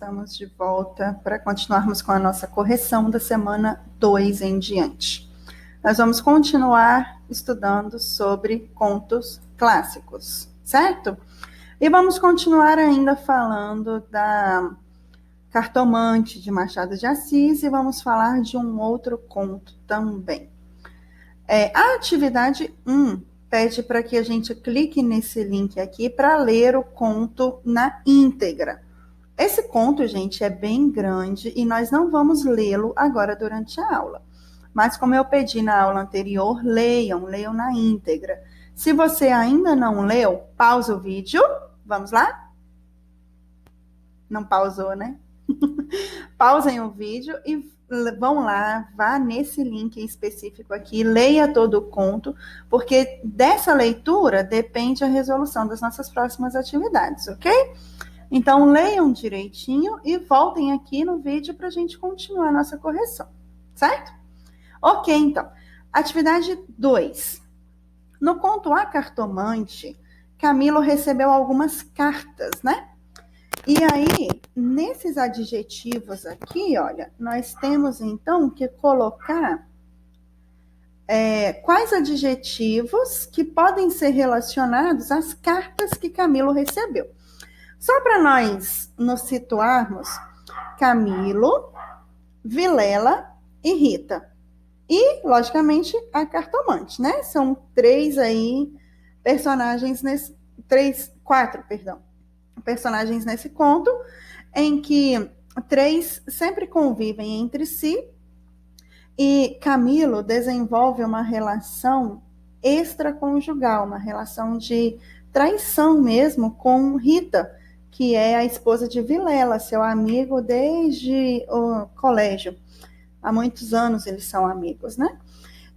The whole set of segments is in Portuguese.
estamos de volta para continuarmos com a nossa correção da semana 2 em diante. Nós vamos continuar estudando sobre contos clássicos, certo? E vamos continuar ainda falando da Cartomante de Machado de Assis e vamos falar de um outro conto também. A atividade 1 pede para que a gente clique nesse link aqui para ler o conto na íntegra. Esse conto, gente, é bem grande e nós não vamos lê-lo agora durante a aula. Mas como eu pedi na aula anterior, leiam na íntegra. Se você ainda não leu, pausa o vídeo. Vamos lá? Não pausou, né? Pausem o vídeo e vão lá, vá nesse link específico aqui, leia todo o conto, porque dessa leitura depende a resolução das nossas próximas atividades, ok? Então, leiam direitinho e voltem aqui no vídeo para a gente continuar a nossa correção, certo? Ok, então. Atividade 2. No conto A Cartomante, Camilo recebeu algumas cartas, né? E aí, nesses adjetivos aqui, olha, nós temos então que colocar quais adjetivos que podem ser relacionados às cartas que Camilo recebeu. Só para nós nos situarmos, Camilo, Vilela e Rita. E, logicamente, a Cartomante, né? São quatro personagens nesse conto, em que 3 sempre convivem entre si e Camilo desenvolve uma relação extraconjugal, uma relação de traição mesmo com Rita, que é a esposa de Vilela, seu amigo desde o colégio. Há muitos anos eles são amigos, né?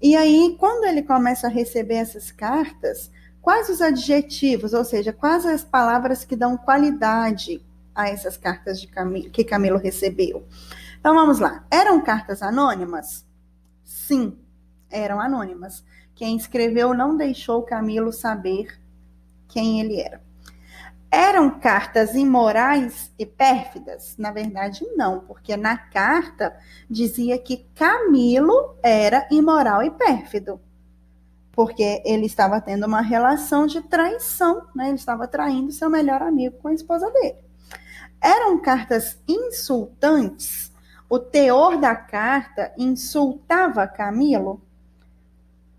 E aí, quando ele começa a receber essas cartas, quais os adjetivos, ou seja, quais as palavras que dão qualidade a essas cartas que Camilo recebeu? Então, vamos lá. Eram cartas anônimas? Sim, eram anônimas. Quem escreveu não deixou Camilo saber quem ele era. Eram cartas imorais e pérfidas? Na verdade, não, porque na carta dizia que Camilo era imoral e pérfido, porque ele estava tendo uma relação de traição, né? Ele estava traindo seu melhor amigo com a esposa dele. Eram cartas insultantes? O teor da carta insultava Camilo?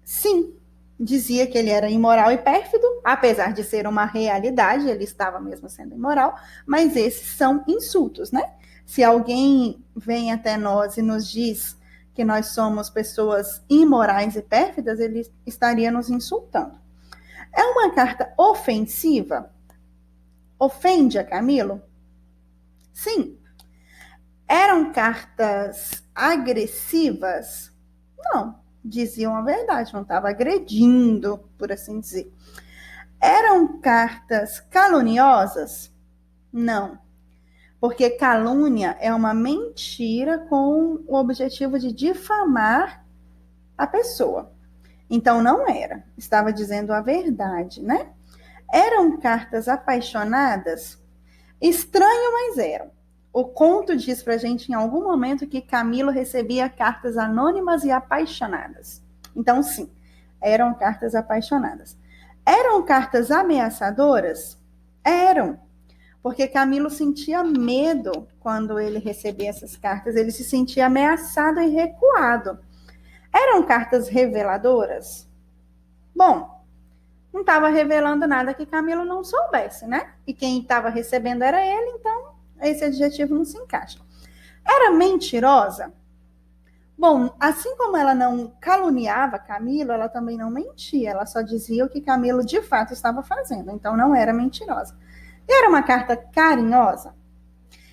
Sim, dizia que ele era imoral e pérfido, apesar de ser uma realidade, ele estava mesmo sendo imoral, mas esses são insultos, né? Se alguém vem até nós e nos diz que nós somos pessoas imorais e pérfidas, ele estaria nos insultando. É uma carta ofensiva? Ofende a Camilo? Sim. Eram cartas agressivas? Não. Diziam a verdade, não estava agredindo, por assim dizer. Eram cartas caluniosas? Não, porque calúnia é uma mentira com o objetivo de difamar a pessoa. Então não era, estava dizendo a verdade, né? Eram cartas apaixonadas? Estranho, mas eram. O conto diz pra gente em algum momento que Camilo recebia cartas anônimas e apaixonadas. Então, sim, eram cartas apaixonadas. Eram cartas ameaçadoras? Eram, porque Camilo sentia medo quando ele recebia essas cartas, ele se sentia ameaçado e recuado. Eram cartas reveladoras? Bom, não estava revelando nada que Camilo não soubesse, né? E quem estava recebendo era ele, então esse adjetivo não se encaixa. Era mentirosa? Bom, assim como ela não caluniava Camilo, ela também não mentia, ela só dizia o que Camilo de fato estava fazendo, então não era mentirosa. E era uma carta carinhosa?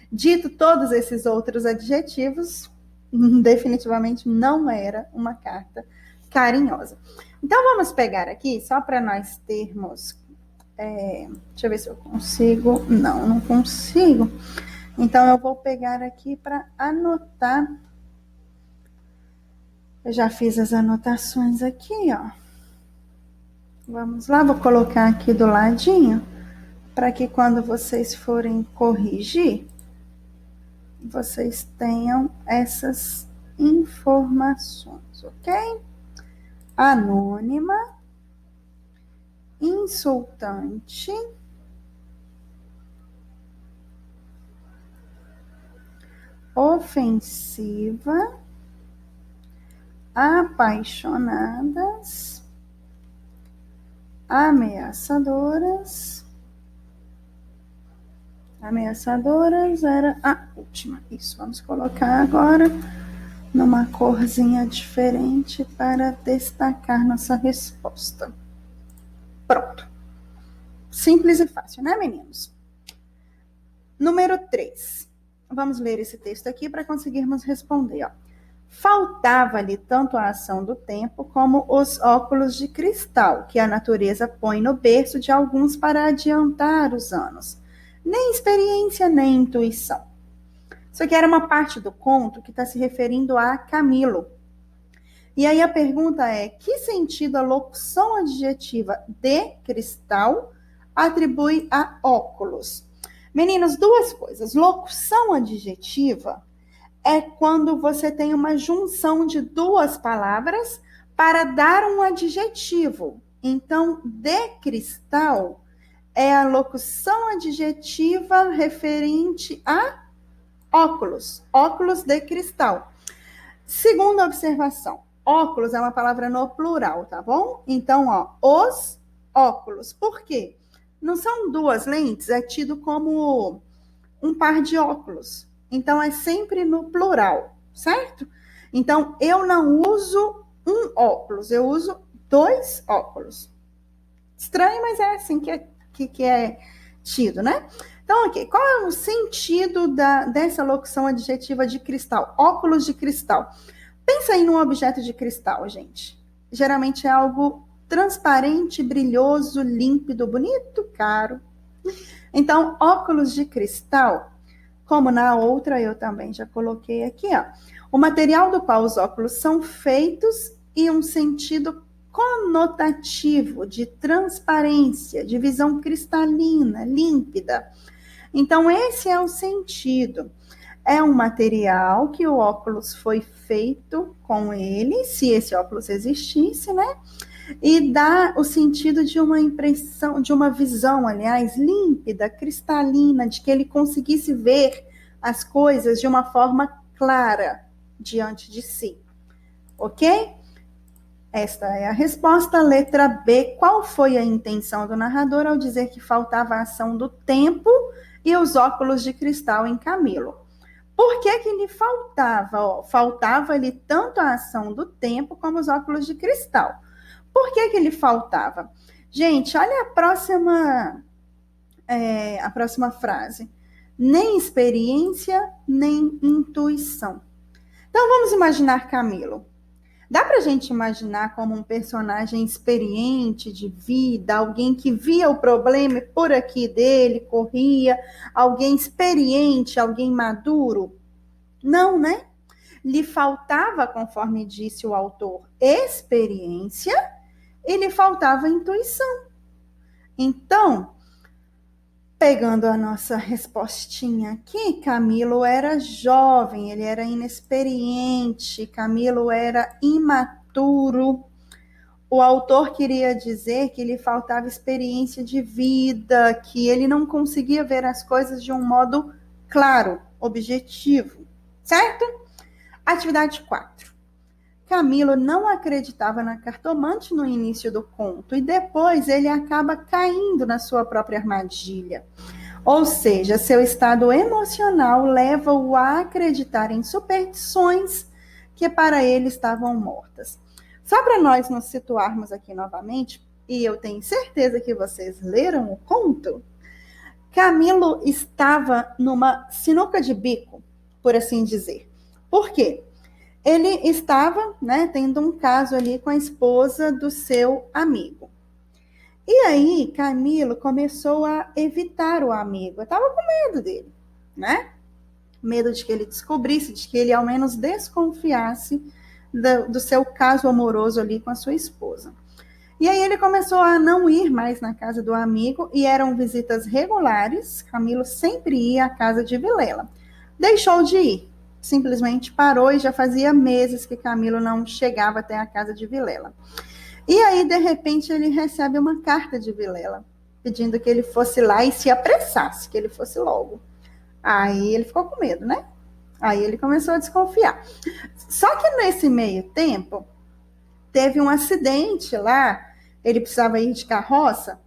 Dito todos esses outros adjetivos, definitivamente não era uma carta carinhosa. Então vamos pegar aqui, só para nós termos... deixa eu ver se eu consigo. Não consigo. Então, eu vou pegar aqui para anotar. Eu já fiz as anotações aqui, ó. Vamos lá, vou colocar aqui do ladinho, para que quando vocês forem corrigir, vocês tenham essas informações, ok? Anônima, insultante, ofensiva, apaixonadas, ameaçadoras. Ameaçadoras era a última. Isso, vamos colocar agora numa corzinha diferente para destacar nossa resposta. Pronto. Simples e fácil, né, meninos? Número 3. Vamos ler esse texto aqui para conseguirmos responder. Ó. Faltava-lhe tanto a ação do tempo como os óculos de cristal que a natureza põe no berço de alguns para adiantar os anos. Nem experiência, nem intuição. Isso aqui era uma parte do conto que está se referindo a Camilo. E aí a pergunta é, que sentido a locução adjetiva de cristal atribui a óculos? Meninos, duas coisas. Locução adjetiva é quando você tem uma junção de duas palavras para dar um adjetivo. Então, de cristal é a locução adjetiva referente a óculos, óculos de cristal. Segunda observação, óculos é uma palavra no plural, tá bom? Então, ó, os óculos. Por quê? Não são duas lentes, é tido como um par de óculos. Então, é sempre no plural, certo? Então, eu não uso um óculos, eu uso dois óculos. Estranho, mas é assim que é tido, né? Então, ok, qual é o sentido dessa locução adjetiva de cristal? Óculos de cristal. Pensa aí num objeto de cristal, gente. Geralmente é algo transparente, brilhoso, límpido, bonito, caro. Então, óculos de cristal, como na outra eu também já coloquei aqui, ó. O material do qual os óculos são feitos e um sentido conotativo de transparência, de visão cristalina, límpida. Então, esse é o sentido. É um material que o óculos foi feito com ele, se esse óculos existisse, né? E dá o sentido de uma impressão, de uma visão, aliás, límpida, cristalina, de que ele conseguisse ver as coisas de uma forma clara diante de si. Ok? Esta é a resposta. Letra B. Qual foi a intenção do narrador ao dizer que faltava a ação do tempo e os óculos de cristal em Camilo? Por que lhe faltava? Faltava-lhe tanto a ação do tempo como os óculos de cristal. Por que lhe faltava? Gente, olha a próxima frase. Nem experiência, nem intuição. Então, vamos imaginar Camilo. Dá para a gente imaginar como um personagem experiente de vida, alguém que via o problema por aqui dele, corria, alguém experiente, alguém maduro? Não, né? Lhe faltava, conforme disse o autor, experiência e lhe faltava intuição. Então, pegando a nossa respostinha aqui, Camilo era jovem, ele era inexperiente, Camilo era imaturo. O autor queria dizer que lhe faltava experiência de vida, que ele não conseguia ver as coisas de um modo claro, objetivo, certo? Atividade 4. Camilo não acreditava na cartomante no início do conto e depois ele acaba caindo na sua própria armadilha. Ou seja, seu estado emocional leva-o a acreditar em superstições que para ele estavam mortas. Só para nós nos situarmos aqui novamente, e eu tenho certeza que vocês leram o conto, Camilo estava numa sinuca de bico, por assim dizer. Por quê? Ele estava, né, tendo um caso ali com a esposa do seu amigo. E aí, Camilo começou a evitar o amigo. Eu estava com medo dele, né? Medo de que ele descobrisse, de que ele ao menos desconfiasse do seu caso amoroso ali com a sua esposa. E aí ele começou a não ir mais na casa do amigo e eram visitas regulares. Camilo sempre ia à casa de Vilela. deixou de ir. Simplesmente parou e já fazia meses que Camilo não chegava até a casa de Vilela. E aí, de repente, ele recebe uma carta de Vilela, pedindo que ele fosse lá e se apressasse, que ele fosse logo. Aí ele ficou com medo, né? Aí ele começou a desconfiar. Só que nesse meio tempo, teve um acidente lá, ele precisava ir de carroça,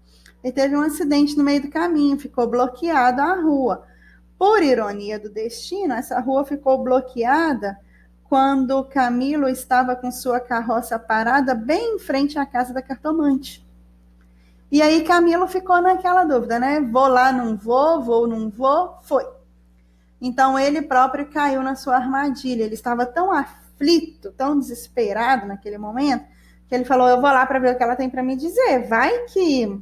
e teve um acidente no meio do caminho, ficou bloqueada a rua. Por ironia do destino, essa rua ficou bloqueada quando Camilo estava com sua carroça parada bem em frente à casa da cartomante. E aí Camilo ficou naquela dúvida, né? Vou lá, não vou, não vou, foi. Então ele próprio caiu na sua armadilha. Ele estava tão aflito, tão desesperado naquele momento, que ele falou, eu vou lá para ver o que ela tem para me dizer. Vai que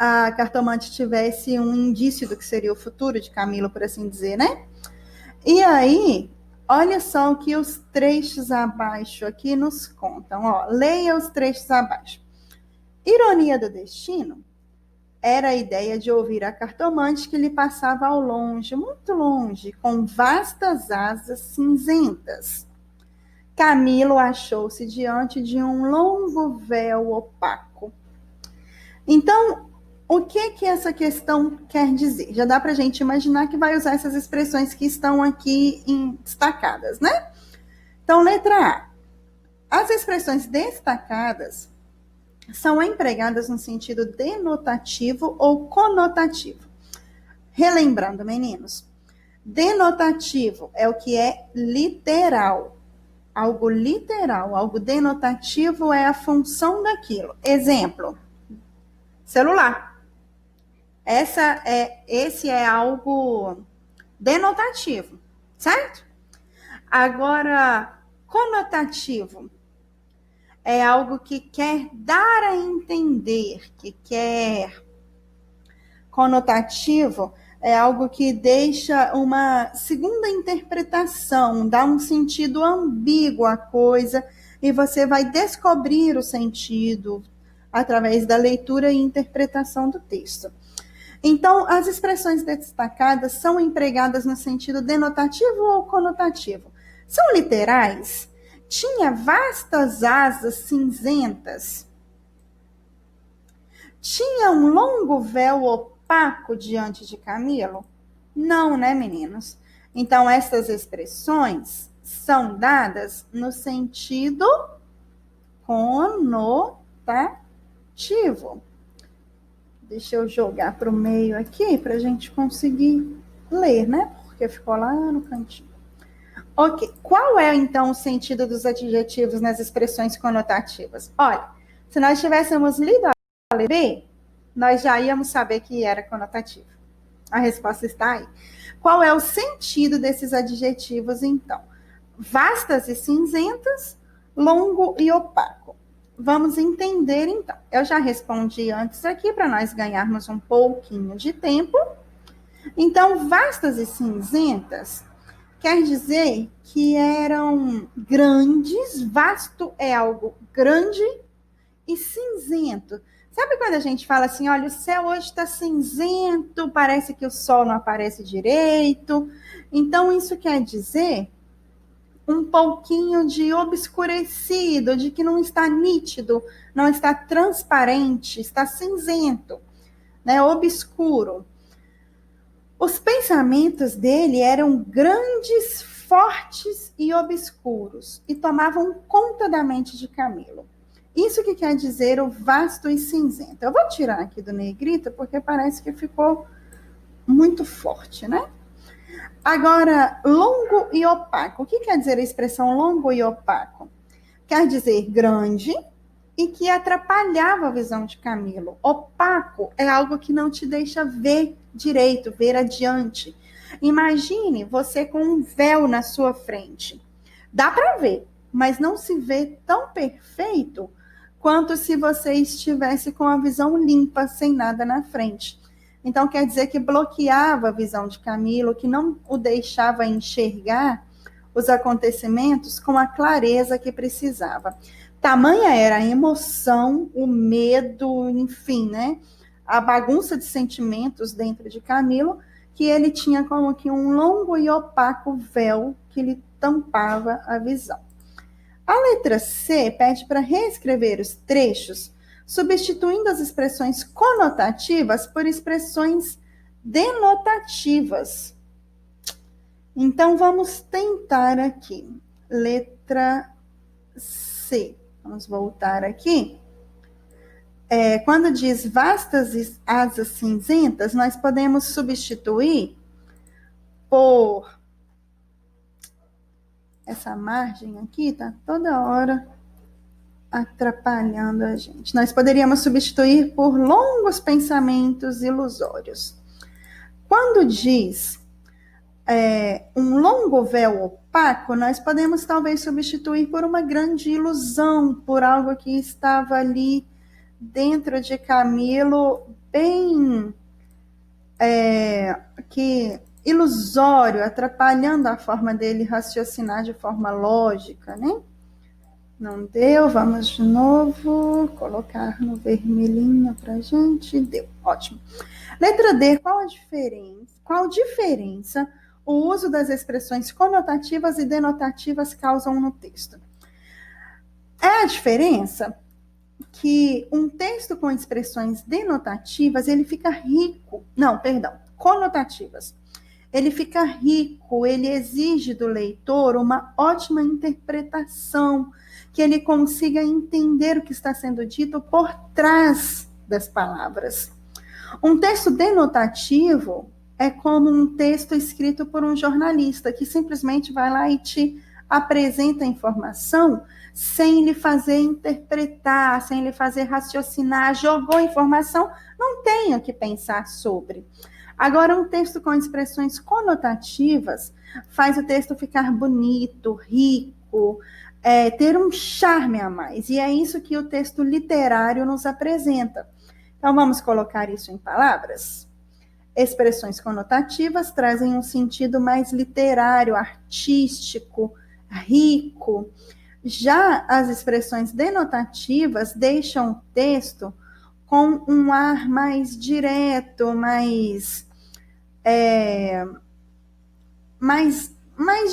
a cartomante tivesse um indício do que seria o futuro de Camilo, por assim dizer, né? E aí, olha só o que os trechos abaixo aqui nos contam. Ó, leia os trechos abaixo. Ironia do destino era a ideia de ouvir a cartomante que lhe passava ao longe, muito longe, com vastas asas cinzentas. Camilo achou-se diante de um longo véu opaco. Então, o que essa questão quer dizer? Já dá para a gente imaginar que vai usar essas expressões que estão aqui destacadas, né? Então, letra A. As expressões destacadas são empregadas no sentido denotativo ou conotativo. Relembrando, meninos, denotativo é o que é literal. Algo literal, algo denotativo é a função daquilo. Exemplo, celular. Esse é algo denotativo, certo? Agora, conotativo é algo que quer dar a entender, que quer... Conotativo é algo que deixa uma segunda interpretação, dá um sentido ambíguo à coisa, e você vai descobrir o sentido através da leitura e interpretação do texto. Então, as expressões destacadas são empregadas no sentido denotativo ou conotativo. São literais? Tinha vastas asas cinzentas. Tinha um longo véu opaco diante de Camilo? Não, né, meninos? Então, essas expressões são dadas no sentido conotativo. Deixa eu jogar para o meio aqui para a gente conseguir ler, né? Porque ficou lá no cantinho. Ok, qual é então o sentido dos adjetivos nas expressões conotativas? Olha, se nós tivéssemos lido a letra B, nós já íamos saber que era conotativo. A resposta está aí. Qual é o sentido desses adjetivos, então? Vastas e cinzentas, longo e opaco. Vamos entender, então. Eu já respondi antes aqui, para nós ganharmos um pouquinho de tempo. Então, vastas e cinzentas quer dizer que eram grandes, vasto é algo grande e cinzento. Sabe quando a gente fala assim, olha, o céu hoje está cinzento, parece que o sol não aparece direito. Então, isso quer dizer um pouquinho de obscurecido, de que não está nítido, não está transparente, está cinzento, né, obscuro. Os pensamentos dele eram grandes, fortes e obscuros, e tomavam conta da mente de Camilo. Isso que quer dizer o vasto e cinzento. Eu vou tirar aqui do negrito, porque parece que ficou muito forte, né? Agora, longo e opaco. O que quer dizer a expressão longo e opaco? Quer dizer grande e que atrapalhava a visão de Camilo. Opaco é algo que não te deixa ver direito, ver adiante. Imagine você com um véu na sua frente. Dá para ver, mas não se vê tão perfeito quanto se você estivesse com a visão limpa, sem nada na frente. Então, quer dizer que bloqueava a visão de Camilo, que não o deixava enxergar os acontecimentos com a clareza que precisava. Tamanha era a emoção, o medo, enfim, né? A bagunça de sentimentos dentro de Camilo, que ele tinha como que um longo e opaco véu que lhe tampava a visão. A letra C pede para reescrever os trechos, substituindo as expressões conotativas por expressões denotativas. Então, vamos tentar aqui. Letra C. Vamos voltar aqui. Quando diz vastas asas cinzentas, nós podemos substituir por... Essa margem aqui tá toda hora atrapalhando a gente. Nós poderíamos substituir por longos pensamentos ilusórios. Quando diz um longo véu opaco, nós podemos talvez substituir por uma grande ilusão, por algo que estava ali dentro de Camilo, bem ilusório, atrapalhando a forma dele raciocinar de forma lógica, né? Não deu, vamos de novo, colocar no vermelhinho pra gente, deu, ótimo. Letra D, qual diferença o uso das expressões conotativas e denotativas causam no texto? É a diferença que um texto com expressões denotativas, ele fica rico, conotativas. Ele fica rico, ele exige do leitor uma ótima interpretação, que ele consiga entender o que está sendo dito por trás das palavras. Um texto denotativo é como um texto escrito por um jornalista, que simplesmente vai lá e te apresenta a informação sem lhe fazer interpretar, sem lhe fazer raciocinar, jogou a informação, não tem o que pensar sobre. Agora, um texto com expressões conotativas faz o texto ficar bonito, rico, ter um charme a mais. E é isso que o texto literário nos apresenta. Então, vamos colocar isso em palavras? Expressões conotativas trazem um sentido mais literário, artístico, rico. Já as expressões denotativas deixam o texto com um ar mais direto, mais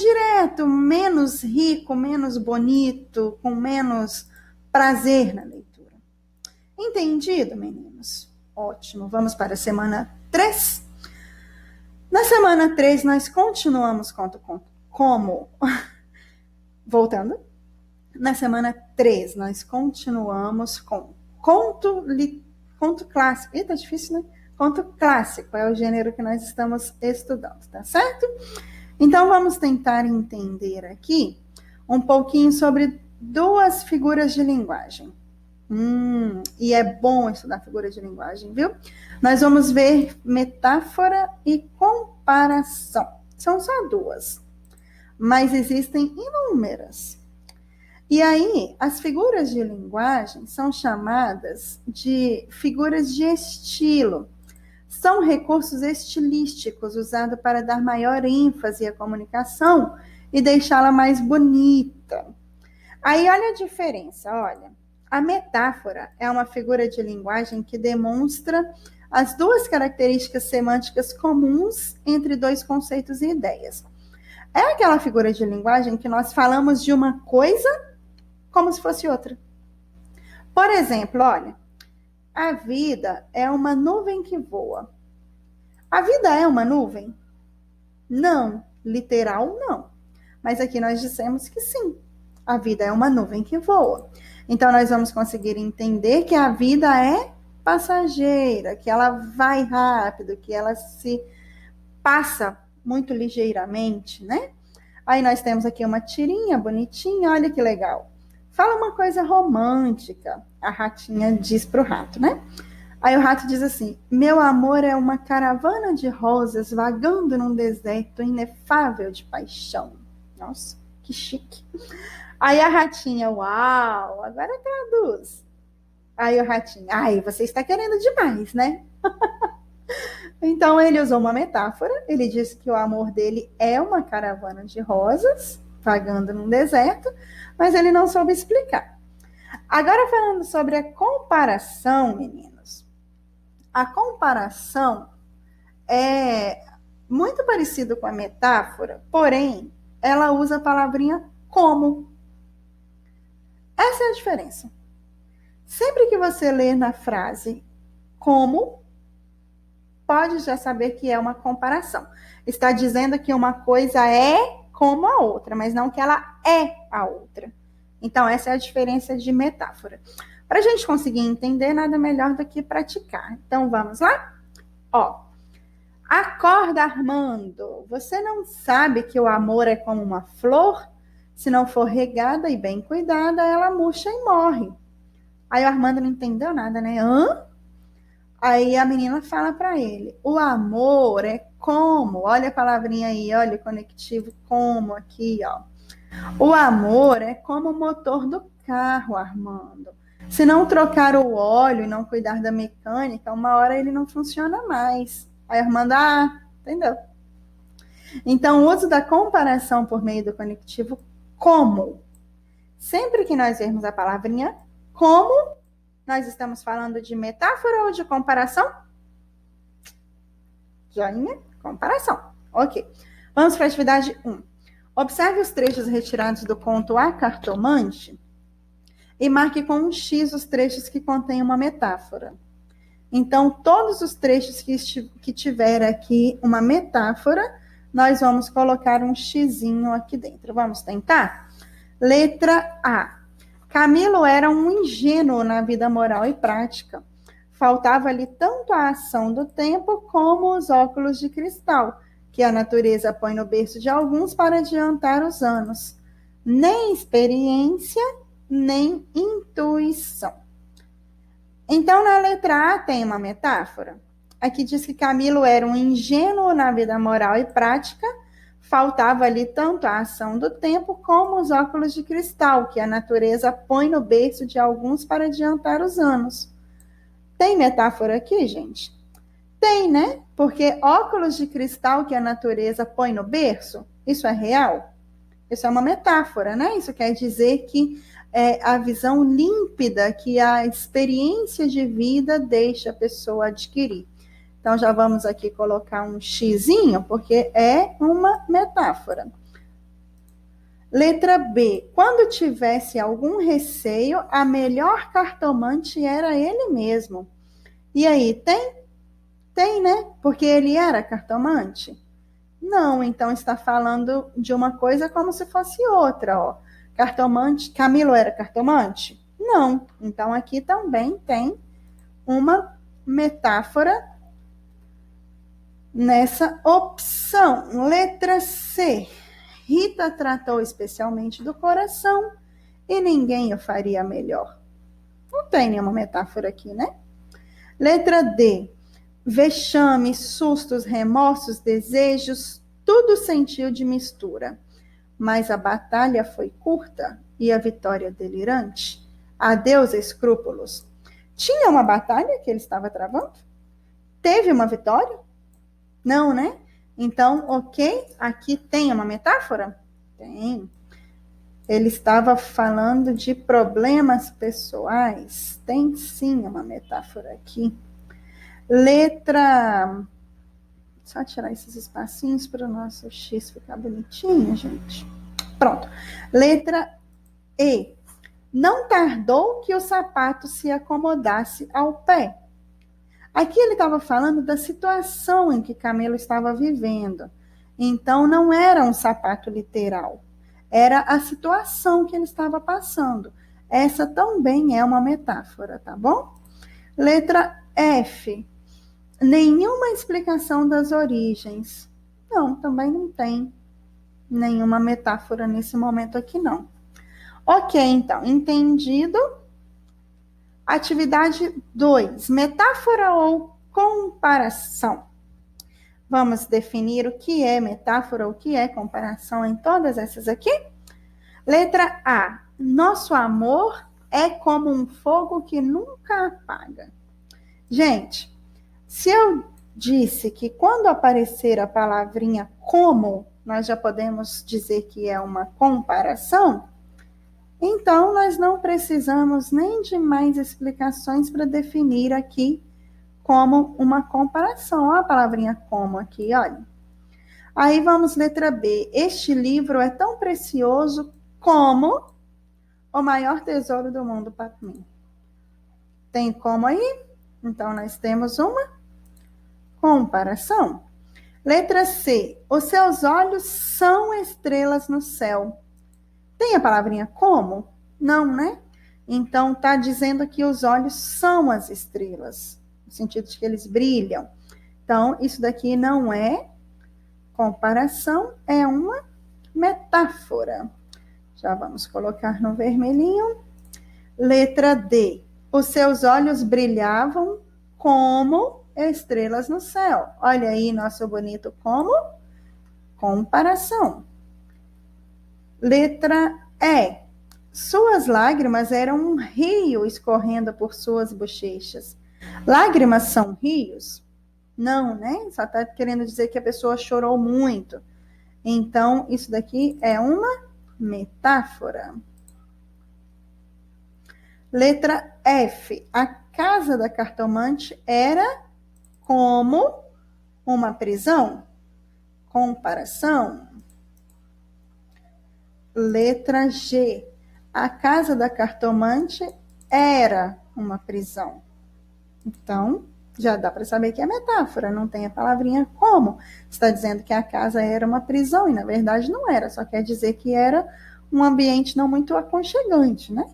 direto, menos rico, menos bonito, com menos prazer na leitura. Entendido, meninos? Ótimo. Vamos para a semana 3. Na semana 3, nós continuamos Voltando. Na semana 3, nós continuamos com conto clássico. Ih, tá difícil, né? Conto clássico é o gênero que nós estamos estudando, tá certo? Então, vamos tentar entender aqui um pouquinho sobre duas figuras de linguagem. E é bom estudar figuras de linguagem, viu? Nós vamos ver metáfora e comparação. São só duas, mas existem inúmeras. E aí, as figuras de linguagem são chamadas de figuras de estilo. São recursos estilísticos usados para dar maior ênfase à comunicação e deixá-la mais bonita. Aí, olha a diferença, olha. A metáfora é uma figura de linguagem que demonstra as duas características semânticas comuns entre dois conceitos e ideias. É aquela figura de linguagem que nós falamos de uma coisa como se fosse outra. Por exemplo, olha, a vida é uma nuvem que voa. A vida é uma nuvem? Não, literal não. Mas aqui nós dissemos que sim, a vida é uma nuvem que voa. Então nós vamos conseguir entender que a vida é passageira, que ela vai rápido, que ela se passa muito ligeiramente, né? Aí nós temos aqui uma tirinha bonitinha, olha que legal. Fala uma coisa romântica, a ratinha diz para o rato, né? Aí o rato diz assim: meu amor é uma caravana de rosas vagando num deserto inefável de paixão. Nossa, que chique. Aí a ratinha: uau, agora traduz. Aí o ratinho: ai, você está querendo demais, né? Então ele usou uma metáfora, ele disse que o amor dele é uma caravana de rosas vagando num deserto, mas ele não soube explicar. Agora, falando sobre a comparação, meninos. A comparação é muito parecido com a metáfora, porém, ela usa a palavrinha como. Essa é a diferença. Sempre que você ler na frase como, pode já saber que é uma comparação. Está dizendo que uma coisa é como a outra, mas não que ela é a outra. Então, essa é a diferença de metáfora. Para a gente conseguir entender, nada melhor do que praticar. Então, vamos lá? Ó, acorda, Armando. Você não sabe que o amor é como uma flor? Se não for regada e bem cuidada, ela murcha e morre. Aí o Armando não entendeu nada, né? Hã? Aí a menina fala para ele: o amor é como, olha a palavrinha aí, olha o conectivo como aqui, ó. O amor é como o motor do carro, Armando. Se não trocar o óleo e não cuidar da mecânica, uma hora ele não funciona mais. Aí Armando, entendeu? Então, o uso da comparação por meio do conectivo como. Sempre que nós vermos a palavrinha como, nós estamos falando de metáfora ou de comparação? Joinha, comparação. Ok. Vamos para a atividade 1. Observe os trechos retirados do conto A Cartomante e marque com um X os trechos que contêm uma metáfora. Então, todos os trechos que tiver aqui uma metáfora, nós vamos colocar um xizinho aqui dentro. Vamos tentar? Letra A. Camilo era um ingênuo na vida moral e prática. Faltava-lhe tanto a ação do tempo como os óculos de cristal, que a natureza põe no berço de alguns para adiantar os anos. Nem experiência, nem intuição. Então, na letra A tem uma metáfora. Aqui diz que Camilo era um ingênuo na vida moral e prática, faltava-lhe tanto a ação do tempo como os óculos de cristal, que a natureza põe no berço de alguns para adiantar os anos. Tem metáfora aqui, gente? Tem, né? Porque óculos de cristal que a natureza põe no berço, isso é real? Isso é uma metáfora, né? Isso quer dizer que é a visão límpida que a experiência de vida deixa a pessoa adquirir. Então, já vamos aqui colocar um xizinho, porque é uma metáfora. Letra B. Quando tivesse algum receio, a melhor cartomante era ele mesmo. E aí, tem? Tem, né? Porque ele era cartomante? Não, então está falando de uma coisa como se fosse outra, ó. Cartomante, Camilo era cartomante? Não. Então aqui também tem uma metáfora nessa opção. Letra C. Rita tratou especialmente do coração e ninguém o faria melhor. Não tem nenhuma metáfora aqui, né? Letra D. Vexame, sustos, remorsos, desejos, tudo sentiu de mistura. Mas a batalha foi curta e a vitória delirante. Adeus, escrúpulos. Tinha uma batalha que ele estava travando? Teve uma vitória? Não, né? Então, ok, aqui tem uma metáfora? Tem. Ele estava falando de problemas pessoais? Tem sim uma metáfora aqui. Letra... Só tirar esses espacinhos para o nosso X ficar bonitinho, gente. Pronto. Letra E. Não tardou que o sapato se acomodasse ao pé. Aqui ele estava falando da situação em que Camilo estava vivendo. Então, não era um sapato literal. Era a situação que ele estava passando. Essa também é uma metáfora, tá bom? Letra F. Nenhuma explicação das origens. Não, também não tem nenhuma metáfora nesse momento aqui, não. Ok, então, entendido. Atividade 2. Metáfora ou comparação? Vamos definir o que é metáfora, o que é comparação em todas essas aqui? Letra A. Nosso amor é como um fogo que nunca apaga. Gente, se eu disse que quando aparecer a palavrinha como, nós já podemos dizer que é uma comparação, então nós não precisamos nem de mais explicações para definir aqui como uma comparação. Olha a palavrinha como aqui, olha. Aí vamos, letra B. Este livro é tão precioso como o maior tesouro do mundo para mim. Tem como aí? Então, nós temos uma comparação. Letra C. Os seus olhos são estrelas no céu. Tem a palavrinha como? Não, né? Então, está dizendo que os olhos são as estrelas, no sentido de que eles brilham. Então, isso daqui não é comparação, é uma metáfora. Já vamos colocar no vermelhinho. Letra D. Os seus olhos brilhavam como estrelas no céu. Olha aí nosso bonito como comparação. Letra E. Suas lágrimas eram um rio escorrendo por suas bochechas. Lágrimas são rios? Não, né? Só está querendo dizer que a pessoa chorou muito. Então, isso daqui é uma metáfora. Letra F. A casa da cartomante era como uma prisão? Comparação. Letra G. A casa da cartomante era uma prisão. Então, já dá para saber que é metáfora, não tem a palavrinha como. Está dizendo que a casa era uma prisão, e na verdade não era, só quer dizer que era um ambiente não muito aconchegante, né?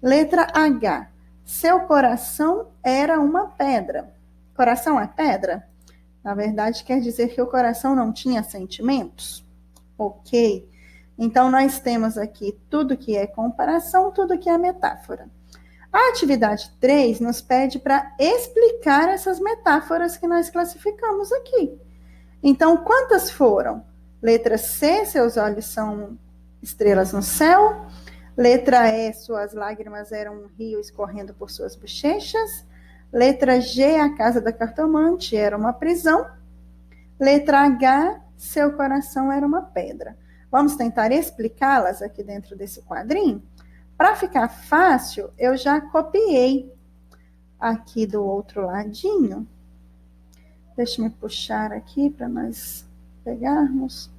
Letra H. Seu coração era uma pedra. Coração é pedra? Na verdade, quer dizer que o coração não tinha sentimentos? Ok. Então, nós temos aqui tudo que é comparação, tudo que é metáfora. A atividade 3 nos pede para explicar essas metáforas que nós classificamos aqui. Então, quantas foram? Letra C, seus olhos são estrelas no céu. Letra E, suas lágrimas eram um rio escorrendo por suas bochechas. Letra G, a casa da cartomante era uma prisão. Letra H, seu coração era uma pedra. Vamos tentar explicá-las aqui dentro desse quadrinho? Para ficar fácil, eu já copiei aqui do outro ladinho. Deixa eu puxar aqui para nós pegarmos.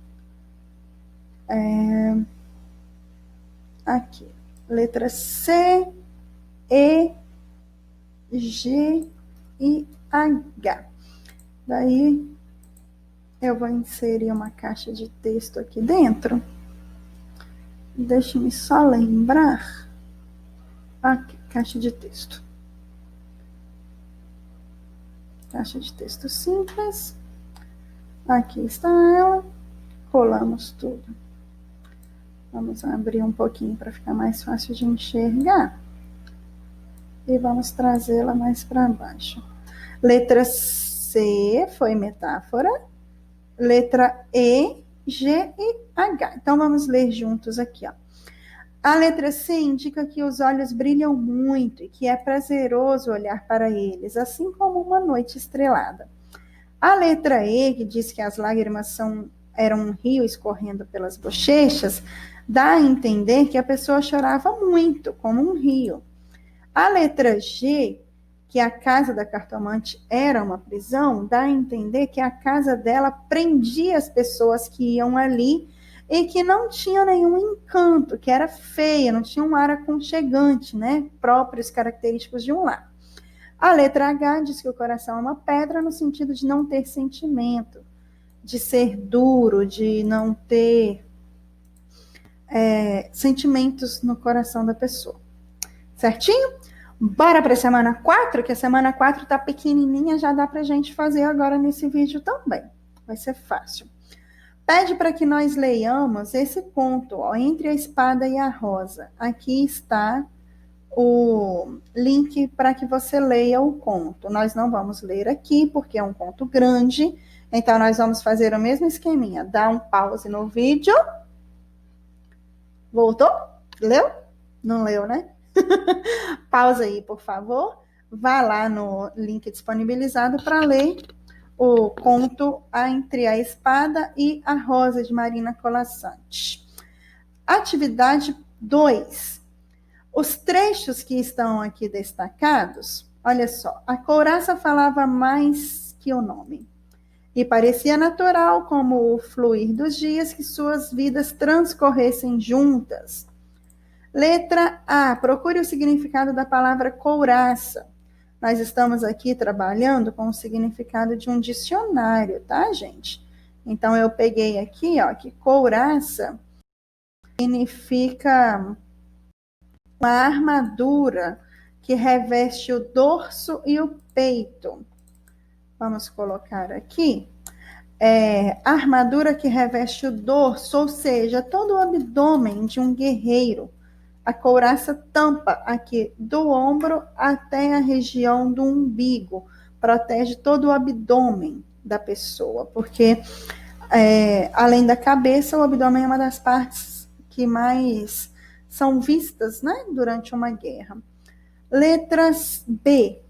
Aqui, letra C, E, G e H. Daí, eu vou inserir uma caixa de texto aqui dentro. Deixe-me só lembrar. Aqui, caixa de texto. Caixa de texto simples. Aqui está ela. Colamos tudo. Vamos abrir um pouquinho para ficar mais fácil de enxergar. E vamos trazê-la mais para baixo. Letra C foi metáfora. Letra E, G e H. Então, vamos ler juntos aqui, ó. A letra C indica que os olhos brilham muito e que é prazeroso olhar para eles, assim como uma noite estrelada. A letra E, que diz que as lágrimas eram um rio escorrendo pelas bochechas, dá a entender que a pessoa chorava muito, como um rio. A letra G, que a casa da cartomante era uma prisão, dá a entender que a casa dela prendia as pessoas que iam ali e que não tinha nenhum encanto, que era feia, não tinha um ar aconchegante, né? Próprios, característicos de um lar. A letra H diz que o coração é uma pedra no sentido de não ter sentimento, de ser duro, de não ter sentimentos no coração da pessoa. Certinho? Bora para a semana 4, que a semana 4 tá pequenininha, já dá pra gente fazer agora nesse vídeo também. Vai ser fácil. Pede para que nós leiamos esse conto, ó, Entre a Espada e a Rosa. Aqui está o link para que você leia o conto. Nós não vamos ler aqui, porque é um conto grande, então nós vamos fazer o mesmo esqueminha. Dá um pause no vídeo. Voltou? Leu? Não leu, né? Pausa aí, por favor. Vá lá no link disponibilizado para ler o conto Entre a Espada e a Rosa, de Marina Colasanti. Atividade 2. Os trechos que estão aqui destacados, olha só, a couraça falava mais que o nome. E parecia natural, como o fluir dos dias, que suas vidas transcorressem juntas. Letra A. Procure o significado da palavra couraça. Nós estamos aqui trabalhando com o significado de um dicionário, tá, gente? Então, eu peguei aqui, ó, que couraça significa uma armadura que reveste o dorso e o peito. Vamos colocar aqui. Armadura que reveste o dorso, ou seja, todo o abdômen de um guerreiro. A couraça tampa aqui do ombro até a região do umbigo, protege todo o abdômen da pessoa, porque além da cabeça, o abdômen é uma das partes que mais são vistas, né, durante uma guerra. Letras B.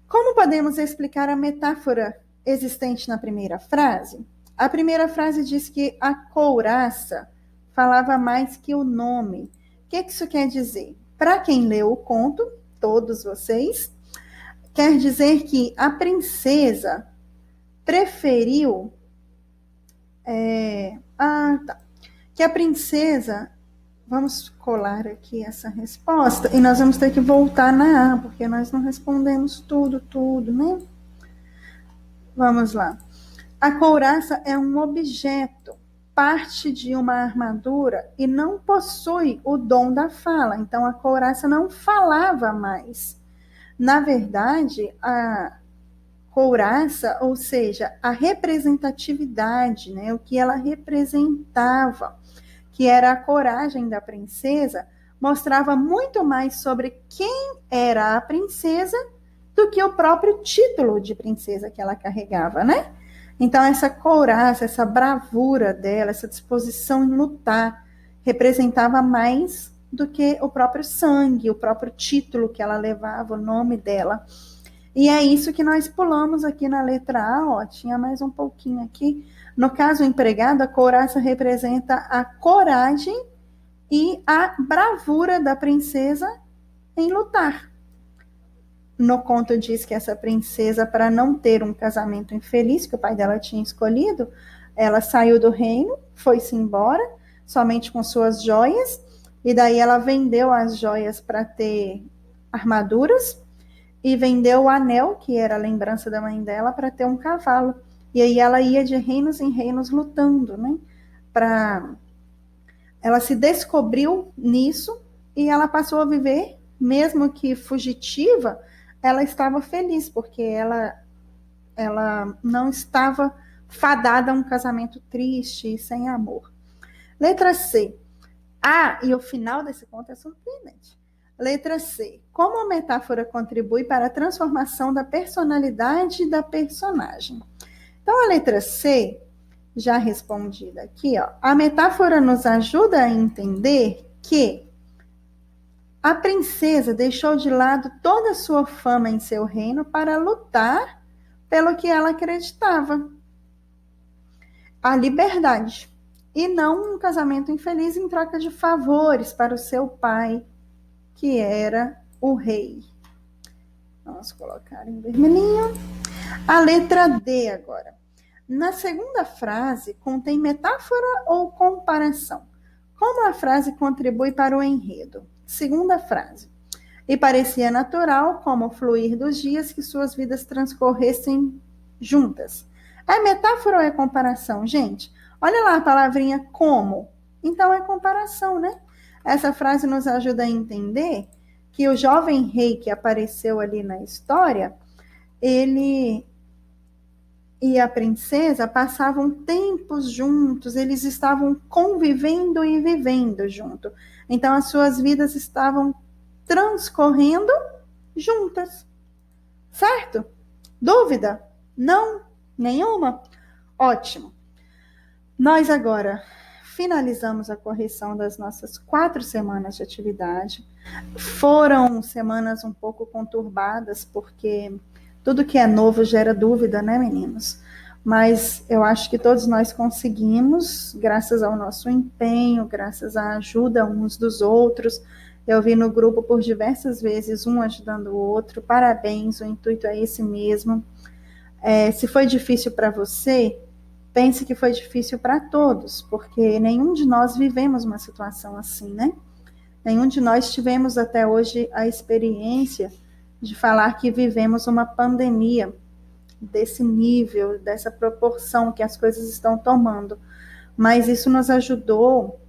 Como podemos explicar a metáfora existente na primeira frase? A primeira frase diz que a couraça falava mais que o nome. O que isso quer dizer? Para quem leu o conto, todos vocês, quer dizer que a princesa preferiu. Que a princesa. Vamos colar aqui essa resposta e nós vamos ter que voltar na A, porque nós não respondemos tudo, né? Vamos lá. A couraça é um objeto, parte de uma armadura e não possui o dom da fala. Então, a couraça não falava mais. Na verdade, a couraça, ou seja, a representatividade, né, o que ela representava, que era a coragem da princesa, mostrava muito mais sobre quem era a princesa do que o próprio título de princesa que ela carregava, né? Então, essa couraça, essa bravura dela, essa disposição em lutar, representava mais do que o próprio sangue, o próprio título que ela levava, o nome dela. E é isso que nós pulamos aqui na letra A, ó, tinha mais um pouquinho aqui. No caso empregado, a couraça representa a coragem e a bravura da princesa em lutar. No conto diz que essa princesa, para não ter um casamento infeliz, que o pai dela tinha escolhido, ela saiu do reino, foi-se embora, somente com suas joias, e daí ela vendeu as joias para ter armaduras, e vendeu o anel, que era a lembrança da mãe dela, para ter um cavalo. E aí ela ia de reinos em reinos lutando, né? Ela se descobriu nisso e ela passou a viver, mesmo que fugitiva, ela estava feliz, porque ela não estava fadada a um casamento triste e sem amor. Letra C. E o final desse conto é surpreendente. Letra C. Como a metáfora contribui para a transformação da personalidade da personagem? Então, a letra C, já respondida aqui, ó, a metáfora nos ajuda a entender que a princesa deixou de lado toda a sua fama em seu reino para lutar pelo que ela acreditava, a liberdade, e não um casamento infeliz em troca de favores para o seu pai, que era o rei. Vamos colocar em vermelhinho. A letra D agora. Na segunda frase, contém metáfora ou comparação? Como a frase contribui para o enredo? Segunda frase. E parecia natural, como o fluir dos dias, que suas vidas transcorressem juntas. É metáfora ou é comparação? Gente, olha lá a palavrinha como. Então é comparação, né? Essa frase nos ajuda a entender que o jovem rei que apareceu ali na história, ele e a princesa passavam tempos juntos, eles estavam convivendo e vivendo junto. Então as suas vidas estavam transcorrendo juntas. Certo? Dúvida? Não? Nenhuma? Ótimo. Nós agora finalizamos a correção das nossas 4 semanas de atividade. Foram semanas um pouco conturbadas, porque tudo que é novo gera dúvida, né, meninos? Mas eu acho que todos nós conseguimos, graças ao nosso empenho, graças à ajuda uns dos outros. Eu vi no grupo por diversas vezes, um ajudando o outro. Parabéns, o intuito é esse mesmo. Se foi difícil para você, pense que foi difícil para todos, porque nenhum de nós vivemos uma situação assim, né? Nenhum de nós tivemos até hoje a experiência de falar que vivemos uma pandemia desse nível, dessa proporção que as coisas estão tomando. Mas isso nos ajudou,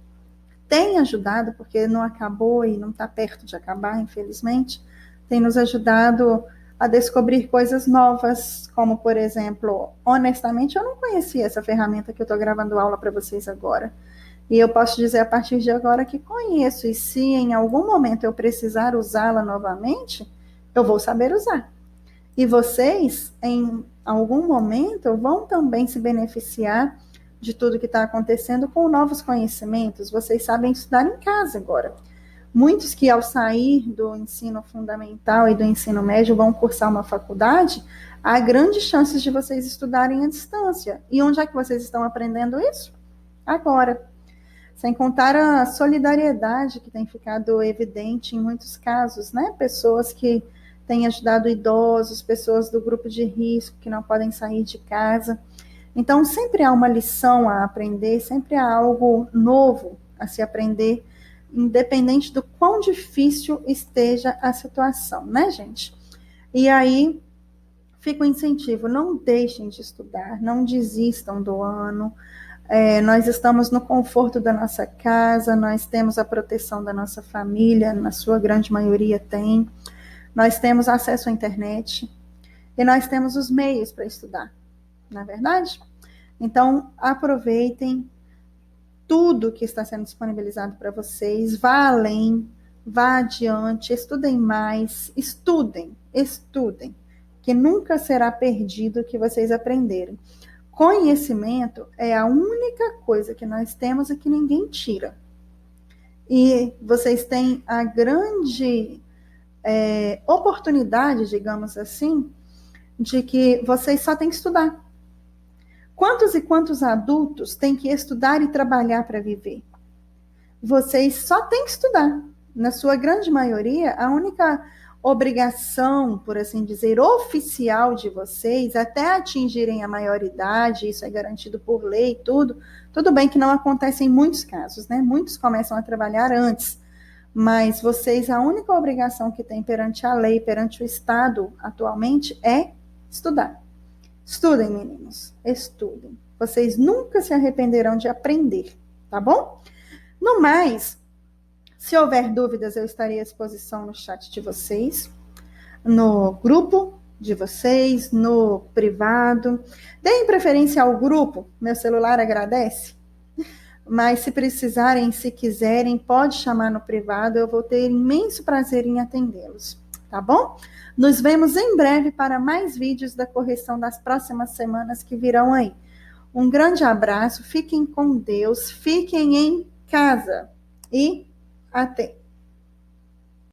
tem ajudado, porque não acabou e não está perto de acabar, infelizmente, tem nos ajudado a descobrir coisas novas, como, por exemplo, honestamente, eu não conhecia essa ferramenta que eu estou gravando aula para vocês agora. E eu posso dizer a partir de agora que conheço, e se em algum momento eu precisar usá-la novamente, eu vou saber usar. E vocês, em algum momento, vão também se beneficiar de tudo que está acontecendo com novos conhecimentos. Vocês sabem estudar em casa agora. Muitos que, ao sair do ensino fundamental e do ensino médio, vão cursar uma faculdade, há grandes chances de vocês estudarem à distância. E onde é que vocês estão aprendendo isso? Agora. Sem contar a solidariedade que tem ficado evidente em muitos casos, né? Pessoas que têm ajudado idosos, pessoas do grupo de risco que não podem sair de casa. Então, sempre há uma lição a aprender, sempre há algo novo a se aprender, independente do quão difícil esteja a situação, né, gente? E aí, fica o incentivo, não deixem de estudar, não desistam do ano. Nós estamos no conforto da nossa casa, nós temos a proteção da nossa família, na sua grande maioria tem, nós temos acesso à internet e nós temos os meios para estudar, não é verdade? Então, aproveitem tudo que está sendo disponibilizado para vocês, vá além, vá adiante, estudem mais, estudem, que nunca será perdido o que vocês aprenderem. Conhecimento é a única coisa que nós temos e que ninguém tira. E vocês têm a grande oportunidade, digamos assim, de que vocês só têm que estudar. Quantos e quantos adultos têm que estudar e trabalhar para viver? Vocês só têm que estudar. Na sua grande maioria, a única obrigação, por assim dizer, oficial de vocês, até atingirem a maioridade, isso é garantido por lei, tudo bem que não acontece em muitos casos, né? Muitos começam a trabalhar antes, mas vocês, a única obrigação que têm perante a lei, perante o Estado atualmente, é estudar. Estudem, meninos, estudem. Vocês nunca se arrependerão de aprender, tá bom? No mais, se houver dúvidas, eu estarei à disposição no chat de vocês, no grupo de vocês, no privado. Deem preferência ao grupo, meu celular agradece. Mas se precisarem, se quiserem, pode chamar no privado, eu vou ter imenso prazer em atendê-los, tá bom? Nos vemos em breve para mais vídeos da correção das próximas semanas que virão aí. Um grande abraço, fiquem com Deus, fiquem em casa e até!